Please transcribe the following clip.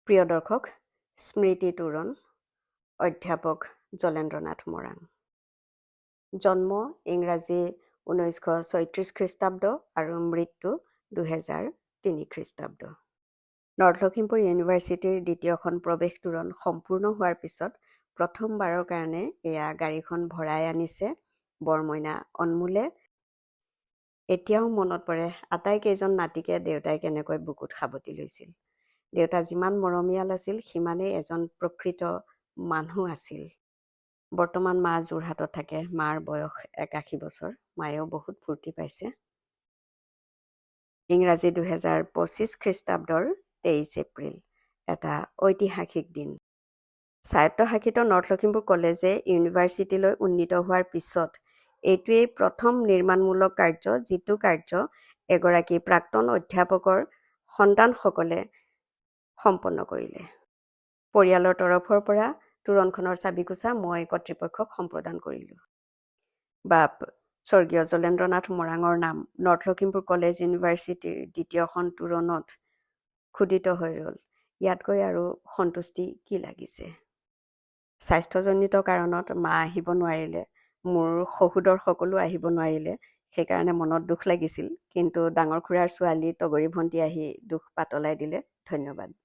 প্ৰিয় দৰ্শক, স্মৃতি তোৰণ, অধ্যাপক জলেন্দ্ৰনাথ মৰাণ। জন্ম ইংৰাজী 1936 খ্ৰীষ্টাব্দ আৰু মৃত্যু 2003 খ্ৰীষ্টাব্দ। নৰ্থ লখিমপুৰ ইউনিভাৰ্চিটিৰ দ্বিতীয়খন প্ৰৱেশ তোৰণ সম্পূৰ্ণ হোৱাৰ পিছত প্ৰথমবাৰৰ কাৰণে এয়া গাড়ীখন ভৰাই আনিছে বৰমইনা অনমোলে। এতিয়াও মনত পৰে আটাইকেইজন নাতিকে দেউতাই কেনেকৈ বুকুত সাৱটি লৈছিল। দেউতা যিমান মৰমীয়াল আছিল সিমানেই এজন প্ৰকৃত মানুহ আছিল। বৰ্তমান মা যোৰহাটত থাকে। মাৰ বয়স 81 বছৰ। মায়েও বহুত ফূৰ্তি পাইছে। ইংৰাজী 2025 খ্ৰীষ্টাব্দৰ 23 এপ্ৰিল এটা ঐতিহাসিক দিন। স্বায়ত্তশাসিত নৰ্থ লখিমপুৰ কলেজে ইউনিভাৰ্চিটিলৈ উন্নীত হোৱাৰ পিছত এইটোৱেই প্ৰথম নিৰ্মাণমূলক কাৰ্য যিটো কাৰ্য এগৰাকী প্ৰাক্তন অধ্যাপকৰ সন্তানসকলে সম্পন্ন কৰিলে। পৰিয়ালৰ তৰফৰ পৰা তোৰণখনৰ চাবিকোছা মই কৰ্তৃপক্ষক সম্প্ৰদান কৰিলোঁ। বাপ স্বৰ্গীয় জলেন্দ্ৰনাথ মৰাঙৰ নাম নৰ্থ লখিমপুৰ কলেজ ইউনিভাৰ্চিটিৰ দ্বিতীয়খন তোৰণত খোদিত হৈ ৰ'ল। ইয়াতকৈ আৰু সন্তুষ্টি কি লাগিছে। স্বাস্থ্যজনিত কাৰণত মা আহিব নোৱাৰিলে, মোৰ শহুৰৰ সকলো আহিব নোৱাৰিলে। সেইকাৰণে মনত দুখ লাগিছিল, কিন্তু ডাঙৰ খুৰাৰ ছোৱালী তগৰী ভণ্টি আহি দুখ পাতলাই দিলে। ধন্যবাদ।